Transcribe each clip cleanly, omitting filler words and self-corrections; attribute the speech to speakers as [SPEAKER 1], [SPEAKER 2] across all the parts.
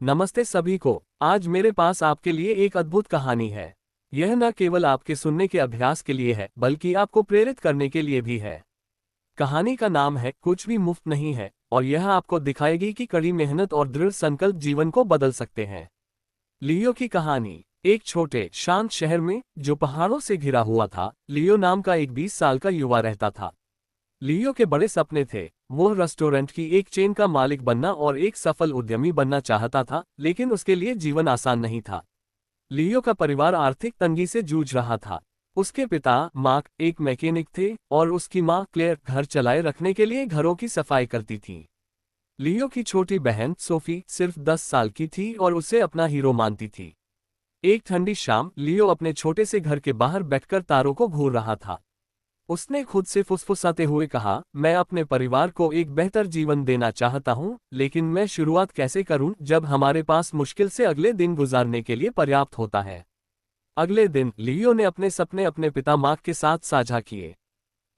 [SPEAKER 1] नमस्ते सभी को। आज मेरे पास आपके लिए एक अद्भुत कहानी है। यह न केवल आपके सुनने के अभ्यास के लिए है, बल्कि आपको प्रेरित करने के लिए भी है। कहानी का नाम है कुछ भी मुफ्त नहीं है, और यह आपको दिखाएगी कि कड़ी मेहनत और दृढ़ संकल्प जीवन को बदल सकते हैं। लियो की कहानी। एक छोटे शांत शहर में, जो पहाड़ों से घिरा हुआ था, लियो नाम का एक 20 साल का युवा रहता था। लियो के बड़े सपने थे। वो रेस्टोरेंट की एक चेन का मालिक बनना और एक सफल उद्यमी बनना चाहता था, लेकिन उसके लिए जीवन आसान नहीं था। लियो का परिवार आर्थिक तंगी से जूझ रहा था। उसके पिता मार्क एक मैकेनिक थे और उसकी मां क्लेयर घर चलाए रखने के लिए घरों की सफाई करती थी। लियो की छोटी बहन सोफी सिर्फ 10 साल की थी और उसे अपना हीरो मानती थी। एक ठंडी शाम लियो अपने छोटे से घर के बाहर बैठकर तारों को घूर रहा था। उसने खुद से फुसफुसाते हुए कहा, मैं अपने परिवार को एक बेहतर जीवन देना चाहता हूं, लेकिन मैं शुरुआत कैसे करूं जब हमारे पास मुश्किल से अगले दिन गुजारने के लिए पर्याप्त होता है। अगले दिन लियो ने अपने सपने अपने पिता मार्क के साथ साझा किए।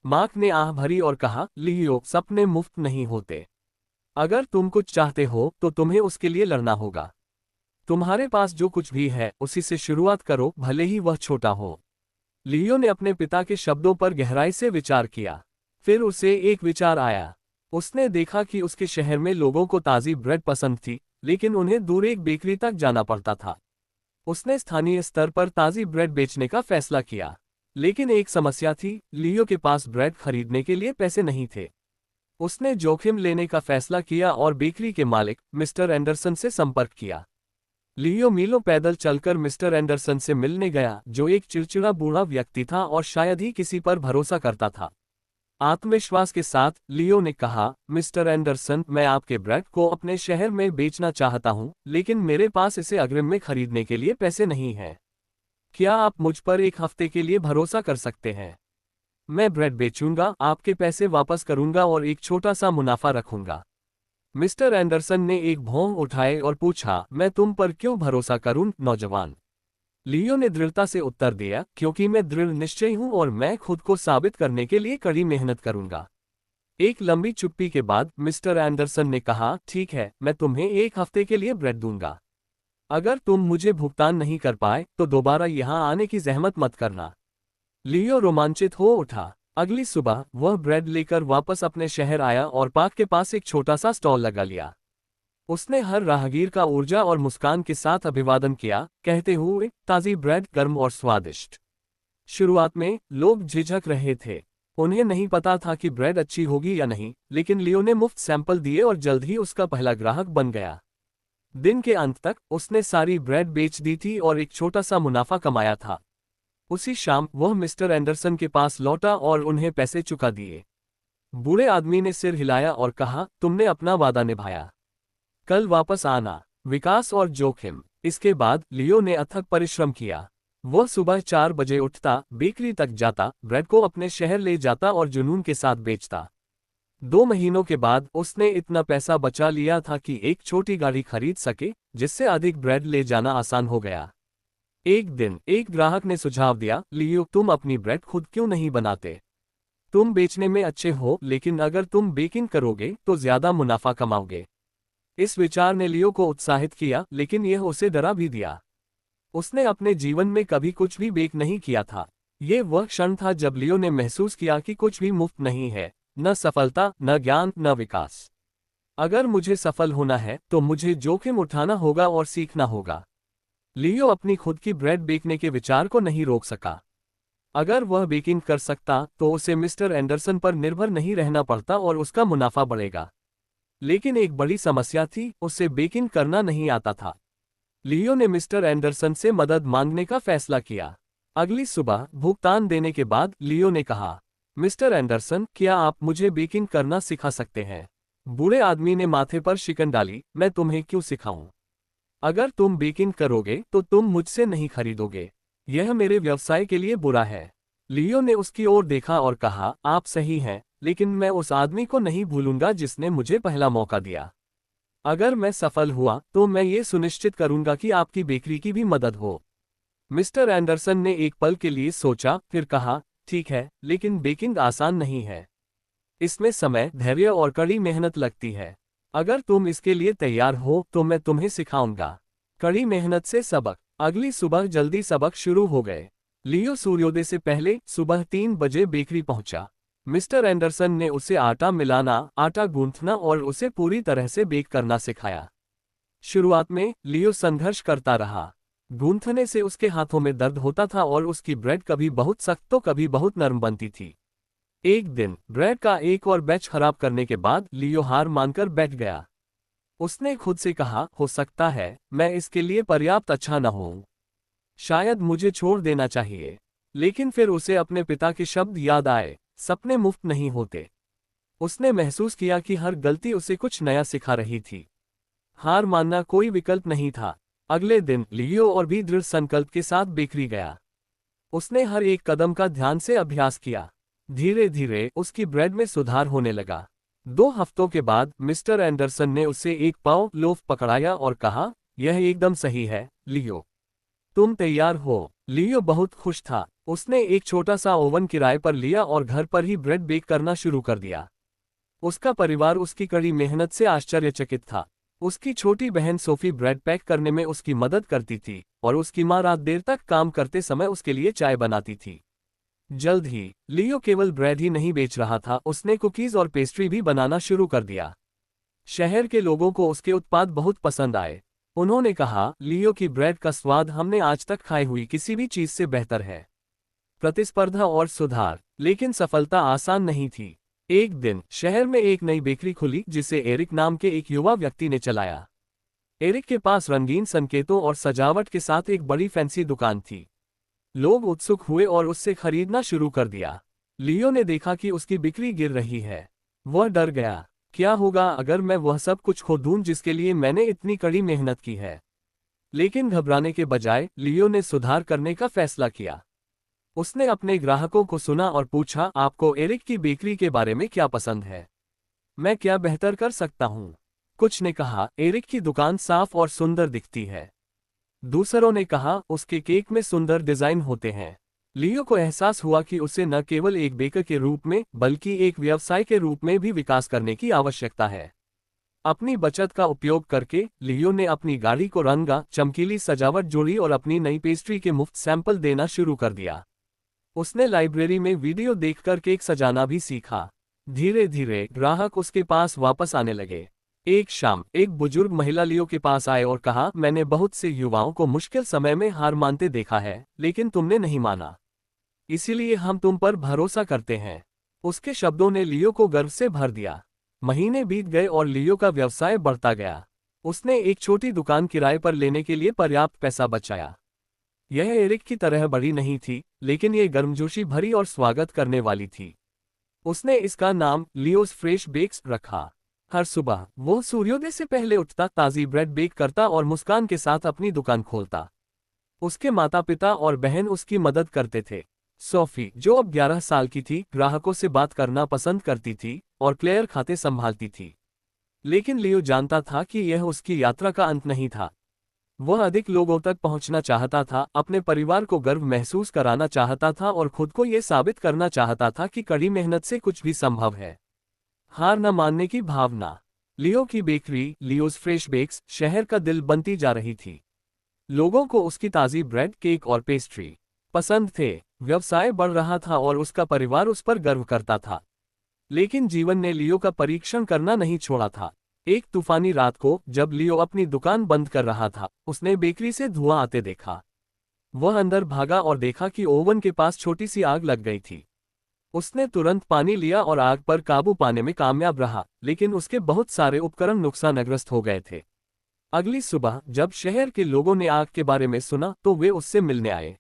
[SPEAKER 1] मार्क ने आह भरी और कहा, लियो, सपने मुफ्त नहीं होते। अगर तुम कुछ चाहते हो तो तुम्हें उसके लिए लड़ना होगा। तुम्हारे पास जो कुछ भी है उसी से शुरुआत करो, भले ही वह छोटा हो। लियो ने अपने पिता के शब्दों पर गहराई से विचार किया। फिर उसे एक विचार आया। उसने देखा कि उसके शहर में लोगों को ताज़ी ब्रेड पसंद थी, लेकिन उन्हें दूर एक बेकरी तक जाना पड़ता था। उसने स्थानीय स्तर पर ताज़ी ब्रेड बेचने का फैसला किया। लेकिन एक समस्या थी, लियो के पास ब्रेड खरीदने के लिए पैसे नहीं थे। उसने जोखिम लेने का फैसला किया और बेकरी के मालिक मिस्टर एंडरसन से संपर्क किया। लियो मीलों पैदल चलकर मिस्टर एंडरसन से मिलने गया, जो एक चिड़चिड़ा बूढ़ा व्यक्ति था और शायद ही किसी पर भरोसा करता था। आत्मविश्वास के साथ लियो ने कहा, मिस्टर एंडरसन, मैं आपके ब्रेड को अपने शहर में बेचना चाहता हूं, लेकिन मेरे पास इसे अग्रिम में खरीदने के लिए पैसे नहीं हैं। क्या आप मुझ पर एक हफ्ते के लिए भरोसा कर सकते हैं? मैं ब्रेड बेचूंगा, आपके पैसे वापस करूंगा और एक छोटा सा मुनाफा रखूंगा। मिस्टर एंडरसन ने एक भौं उठाए और पूछा, मैं तुम पर क्यों भरोसा करूं, नौजवान? लियो ने दृढ़ता से उत्तर दिया, क्योंकि मैं दृढ़ निश्चयी हूं और मैं खुद को साबित करने के लिए कड़ी मेहनत करूंगा। एक लंबी चुप्पी के बाद मिस्टर एंडरसन ने कहा, ठीक है, मैं तुम्हें एक हफ्ते के लिए ब्रेड दूंगा। अगर तुम मुझे भुगतान नहीं कर पाए तो दोबारा यहां आने की जहमत मत करना। लियो रोमांचित हो उठा। अगली सुबह वह ब्रेड लेकर वापस अपने शहर आया और पार्क के पास एक छोटा सा स्टॉल लगा लिया। उसने हर राहगीर का ऊर्जा और मुस्कान के साथ अभिवादन किया, कहते हुए, ताज़ी ब्रेड, गर्म और स्वादिष्ट। शुरुआत में लोग झिझक रहे थे। उन्हें नहीं पता था कि ब्रेड अच्छी होगी या नहीं, लेकिन लियो ने मुफ्त सैंपल दिए और जल्द ही उसका पहला ग्राहक बन गया। दिन के अंत तक उसने सारी ब्रेड बेच दी थी और एक छोटा सा मुनाफा कमाया था। उसी शाम वह मिस्टर एंडरसन के पास लौटा और उन्हें पैसे चुका दिए। बूढ़े आदमी ने सिर हिलाया और कहा, तुमने अपना वादा निभाया। कल वापस आना। विकास और जोखिम। इसके बाद लियो ने अथक परिश्रम किया। वह सुबह 4 बजे उठता, बेकरी तक जाता, ब्रेड को अपने शहर ले जाता और जुनून के साथ बेचता। 2 महीनों के बाद उसने इतना पैसा बचा लिया था कि एक छोटी गाड़ी खरीद सके, जिससे अधिक ब्रेड ले जाना आसान हो गया। एक दिन एक ग्राहक ने सुझाव दिया, लियो, तुम अपनी ब्रेड खुद क्यों नहीं बनाते? तुम बेचने में अच्छे हो, लेकिन अगर तुम बेकिंग करोगे तो ज्यादा मुनाफा कमाओगे। इस विचार ने लियो को उत्साहित किया, लेकिन यह उसे डरा भी दिया। उसने अपने जीवन में कभी कुछ भी बेक नहीं किया था। ये वह क्षण था जब लियो ने महसूस किया कि कुछ भी मुफ्त नहीं है, न सफलता, न ज्ञान, न विकास। अगर मुझे सफल होना है तो मुझे जोखिम उठाना होगा और सीखना होगा। लियो अपनी खुद की ब्रेड बेकने के विचार को नहीं रोक सका। अगर वह बेकिंग कर सकता तो उसे मिस्टर एंडरसन पर निर्भर नहीं रहना पड़ता और उसका मुनाफा बढ़ेगा। लेकिन एक बड़ी समस्या थी, उसे बेकिंग करना नहीं आता था। लियो ने मिस्टर एंडरसन से मदद मांगने का फैसला किया। अगली सुबह भुगतान देने के बाद लियो ने कहा, मिस्टर एंडरसन, क्या आप मुझे बेकिंग करना सिखा सकते हैं? बूढ़े आदमी ने माथे पर शिकन डाली, मैं तुम्हें क्यों सिखाऊं? अगर तुम बेकिंग करोगे तो तुम मुझसे नहीं खरीदोगे। यह मेरे व्यवसाय के लिए बुरा है। लियो ने उसकी ओर देखा और कहा, आप सही हैं, लेकिन मैं उस आदमी को नहीं भूलूंगा जिसने मुझे पहला मौका दिया। अगर मैं सफल हुआ तो मैं ये सुनिश्चित करूंगा कि आपकी बेकरी की भी मदद हो। मिस्टर एंडरसन ने एक पल के लिए सोचा, फिर कहा, ठीक है, लेकिन बेकिंग आसान नहीं है। इसमें समय, धैर्य और कड़ी मेहनत लगती है। अगर तुम इसके लिए तैयार हो तो मैं तुम्हें सिखाऊंगा। कड़ी मेहनत से सबक। अगली सुबह जल्दी सबक शुरू हो गए। लियो सूर्योदय से पहले सुबह 3 बजे बेकरी पहुंचा। मिस्टर एंडरसन ने उसे आटा मिलाना, आटा गूंथना और उसे पूरी तरह से बेक करना सिखाया। शुरुआत में लियो संघर्ष करता रहा। गूंथने से उसके हाथों में दर्द होता था और उसकी ब्रेड कभी बहुत सख्त तो कभी बहुत नरम बनती थी। एक दिन ब्रेड का एक और बैच खराब करने के बाद लियो हार मानकर बैठ गया। उसने खुद से कहा, हो सकता है मैं इसके लिए पर्याप्त अच्छा न हूं। शायद मुझे छोड़ देना चाहिए। लेकिन फिर उसे अपने पिता के शब्द याद आए, सपने मुफ्त नहीं होते। उसने महसूस किया कि हर गलती उसे कुछ नया सिखा रही थी। हार मानना कोई विकल्प नहीं था। अगले दिन लियो और भी दृढ़ संकल्प के साथ बेकरी गया। उसने हर एक कदम का ध्यान से अभ्यास किया। धीरे धीरे उसकी ब्रेड में सुधार होने लगा। 2 हफ्तों के बाद मिस्टर एंडरसन ने उसे एक पाव लोफ पकड़ाया और कहा, यह एकदम सही है लियो, तुम तैयार हो। लियो बहुत खुश था। उसने एक छोटा सा ओवन किराए पर लिया और घर पर ही ब्रेड बेक करना शुरू कर दिया। उसका परिवार उसकी कड़ी मेहनत से आश्चर्यचकित था। उसकी छोटी बहन सोफी ब्रेड पैक करने में उसकी मदद करती थी और उसकी माँ रात देर तक काम करते समय उसके लिए चाय बनाती थी। जल्द ही लियो केवल ब्रेड ही नहीं बेच रहा था, उसने कुकीज और पेस्ट्री भी बनाना शुरू कर दिया। शहर के लोगों को उसके उत्पाद बहुत पसंद आए। उन्होंने कहा, लियो की ब्रेड का स्वाद हमने आज तक खाई हुई किसी भी चीज से बेहतर है। प्रतिस्पर्धा और सुधार। लेकिन सफलता आसान नहीं थी। एक दिन शहर में एक नई बेकरी खुली जिसे एरिक नाम के एक युवा व्यक्ति ने चलाया। एरिक के पास रंगीन संकेतों और सजावट के साथ एक बड़ी फैंसी दुकान थी। लोग उत्सुक हुए और उससे खरीदना शुरू कर दिया। लियो ने देखा कि उसकी बिक्री गिर रही है। वह डर गया, क्या होगा अगर मैं वह सब कुछ खो दूं जिसके लिए मैंने इतनी कड़ी मेहनत की है। लेकिन घबराने के बजाय लियो ने सुधार करने का फैसला किया। उसने अपने ग्राहकों को सुना और पूछा, आपको एरिक की बेकरी के बारे में क्या पसंद है? मैं क्या बेहतर कर सकता हूँ? कुछ ने कहा, एरिक की दुकान साफ और सुंदर दिखती है। दूसरों ने कहा, उसके केक में सुंदर डिजाइन होते हैं। लियो को एहसास हुआ कि उसे न केवल एक बेकर के रूप में बल्कि एक व्यवसाय के रूप में भी विकास करने की आवश्यकता है। अपनी बचत का उपयोग करके लियो ने अपनी गाड़ी को रंगा, चमकीली सजावट जोड़ी और अपनी नई पेस्ट्री के मुफ्त सैंपल देना शुरू कर दिया। उसने लाइब्रेरी में वीडियो देखकर केक सजाना भी सीखा। धीरे धीरे ग्राहक उसके पास वापस आने लगे। एक शाम एक बुजुर्ग महिला लियो के पास आए और कहा, मैंने बहुत से युवाओं को मुश्किल समय में हार मानते देखा है, लेकिन तुमने नहीं माना। इसीलिए हम तुम पर भरोसा करते हैं। उसके शब्दों ने लियो को गर्व से भर दिया। महीने बीत गए और लियो का व्यवसाय बढ़ता गया। उसने एक छोटी दुकान किराए पर लेने के लिए पर्याप्त पैसा बचाया। यह एरिक की तरह बड़ी नहीं थी, लेकिन ये गर्मजोशी भरी और स्वागत करने वाली थी। उसने इसका नाम लियोस फ्रेश बेक्स रखा। हर सुबह वो सूर्योदय से पहले उठता, ताज़ी ब्रेड बेक करता और मुस्कान के साथ अपनी दुकान खोलता। उसके माता पिता और बहन उसकी मदद करते थे। सोफी, जो अब 11 साल की थी, ग्राहकों से बात करना पसंद करती थी और क्लेयर खाते संभालती थी। लेकिन लियो जानता था कि यह उसकी यात्रा का अंत नहीं था। वह अधिक लोगों तक पहुंचना चाहता था, अपने परिवार को गर्व महसूस कराना चाहता था और खुद को यह साबित करना चाहता था कि कड़ी मेहनत से कुछ भी संभव है। हार न मानने की भावना। लियो की बेकरी, लियोस फ्रेश बेक्स, शहर का दिल बनती जा रही थी। लोगों को उसकी ताज़ी ब्रेड, केक और पेस्ट्री पसंद थे। व्यवसाय बढ़ रहा था और उसका परिवार उस पर गर्व करता था। लेकिन जीवन ने लियो का परीक्षण करना नहीं छोड़ा था। एक तूफानी रात को जब लियो अपनी दुकान बंद कर रहा था, उसने बेकरी से धुआं आते देखा। वह अंदर भागा और देखा कि ओवन के पास छोटी सी आग लग गई थी। उसने तुरंत पानी लिया और आग पर काबू पाने में कामयाब रहा, लेकिन उसके बहुत सारे उपकरण नुकसानग्रस्त हो गए थे। अगली सुबह जब शहर के लोगों ने आग के बारे में सुना तो वे उससे मिलने आए।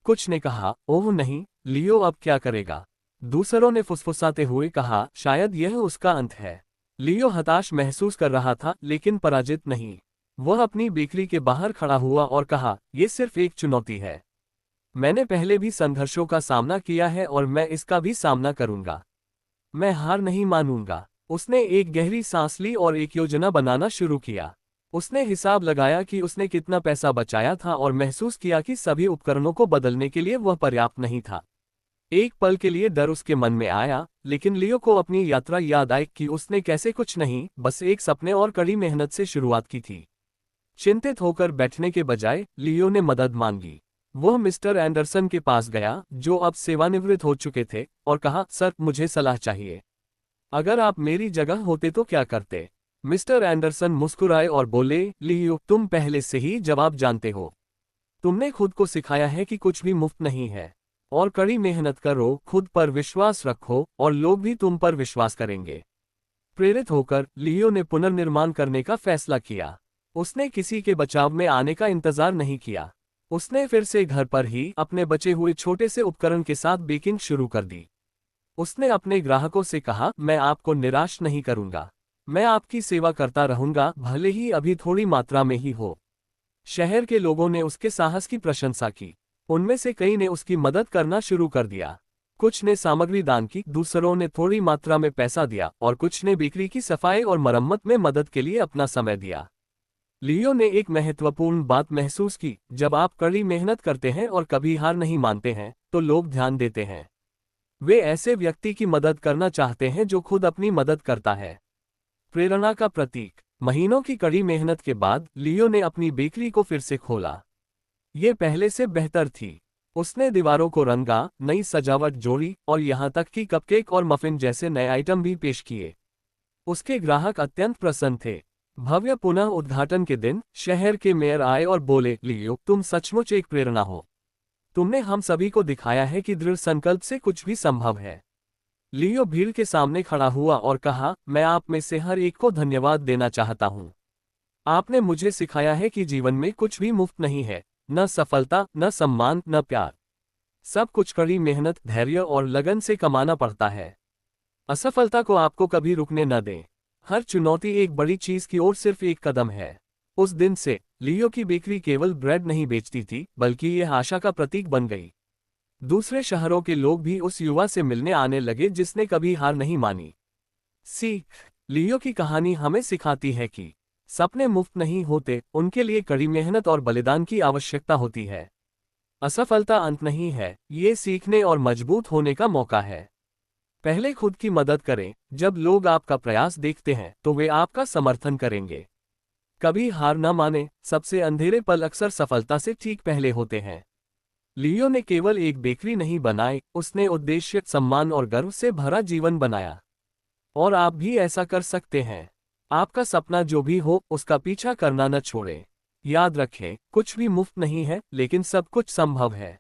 [SPEAKER 1] कुछ ने कहा, ओह नहीं, लियो अब क्या करेगा? दूसरों ने फुसफुसाते हुए कहा, शायद यह उसका अंत है। लियो हताश महसूस कर रहा था, लेकिन पराजित नहीं। वह अपनी बेकरी के बाहर खड़ा हुआ और कहा, यह सिर्फ एक चुनौती है। मैंने पहले भी संघर्षों का सामना किया है और मैं इसका भी सामना करूंगा। मैं हार नहीं मानूंगा। उसने एक गहरी सांस ली और एक योजना बनाना शुरू किया। उसने हिसाब लगाया कि उसने कितना पैसा बचाया था और महसूस किया कि सभी उपकरणों को बदलने के लिए वह पर्याप्त नहीं था। एक पल के लिए डर उसके मन में आया, लेकिन लियो को अपनी यात्रा याद आई कि उसने कैसे कुछ नहीं, बस एक सपने और कड़ी मेहनत से शुरुआत की थी। चिंतित होकर बैठने के बजाय लियो ने मदद मांगी। वह मिस्टर एंडरसन के पास गया, जो अब सेवानिवृत्त हो चुके थे, और कहा, सर, मुझे सलाह चाहिए। अगर आप मेरी जगह होते तो क्या करते? मिस्टर एंडरसन मुस्कुराए और बोले, लियो, तुम पहले से ही जवाब जानते हो। तुमने खुद को सिखाया है कि कुछ भी मुफ्त नहीं है। और कड़ी मेहनत करो, खुद पर विश्वास रखो, और लोग भी तुम पर विश्वास करेंगे। प्रेरित होकर लियो ने पुनर्निर्माण करने का फैसला किया। उसने किसी के बचाव में आने का इंतजार नहीं किया। उसने फिर से घर पर ही अपने बचे हुए छोटे से उपकरण के साथ बेकिंग शुरू कर दी। उसने अपने ग्राहकों से कहा, मैं आपको निराश नहीं करूंगा। मैं आपकी सेवा करता रहूंगा, भले ही अभी थोड़ी मात्रा में ही हो। शहर के लोगों ने उसके साहस की प्रशंसा की। उनमें से कई ने उसकी मदद करना शुरू कर दिया। कुछ ने सामग्री दान की, दूसरों ने थोड़ी मात्रा में पैसा दिया, और कुछ ने बिक्री की सफाई और मरम्मत में मदद के लिए अपना समय दिया। लियो ने एक महत्वपूर्ण बात महसूस की, जब आप कड़ी मेहनत करते हैं और कभी हार नहीं मानते हैं, तो लोग ध्यान देते हैं। वे ऐसे व्यक्ति की मदद करना चाहते हैं जो खुद अपनी मदद करता है। प्रेरणा का प्रतीक। महीनों की कड़ी मेहनत के बाद लियो ने अपनी बेकरी को फिर से खोला। ये पहले से बेहतर थी। उसने दीवारों को रंगा, नई सजावट जोड़ी, और यहाँ तक कि कपकेक और मफिन जैसे नए आइटम भी पेश किए। उसके ग्राहक अत्यंत प्रसन्न थे। भव्य पुनः उद्घाटन के दिन शहर के मेयर आए और बोले, लियो, तुम सचमुच एक प्रेरणा हो। तुमने हम सभी को दिखाया है कि दृढ़ संकल्प से कुछ भी संभव है। लियो भीड़ के सामने खड़ा हुआ और कहा, मैं आप में से हर एक को धन्यवाद देना चाहता हूँ। आपने मुझे सिखाया है कि जीवन में कुछ भी मुफ्त नहीं है, न सफलता, न सम्मान, न प्यार। सब कुछ कड़ी मेहनत, धैर्य और लगन से कमाना पड़ता है। असफलता को आपको कभी रुकने न दें। हर चुनौती एक बड़ी चीज की ओर सिर्फ एक कदम है। उस दिन से लियो की बेकरी केवल ब्रेड नहीं बेचती थी, बल्कि यह आशा का प्रतीक बन गई। दूसरे शहरों के लोग भी उस युवा से मिलने आने लगे जिसने कभी हार नहीं मानी। सीख। लियो की कहानी हमें सिखाती है कि सपने मुफ्त नहीं होते, उनके लिए कड़ी मेहनत और बलिदान की आवश्यकता होती है। असफलता अंत नहीं है, ये सीखने और मजबूत होने का मौका है। पहले खुद की मदद करें। जब लोग आपका प्रयास देखते हैं तो वे आपका समर्थन करेंगे। कभी हार न माने, सबसे अंधेरे पल अक्सर सफलता से ठीक पहले होते हैं। लियो ने केवल एक बेकरी नहीं बनाई, उसने उद्देश्य, सम्मान और गर्व से भरा जीवन बनाया। और आप भी ऐसा कर सकते हैं। आपका सपना जो भी हो, उसका पीछा करना न छोड़ें। याद रखें, कुछ भी मुफ्त नहीं है, लेकिन सब कुछ संभव है।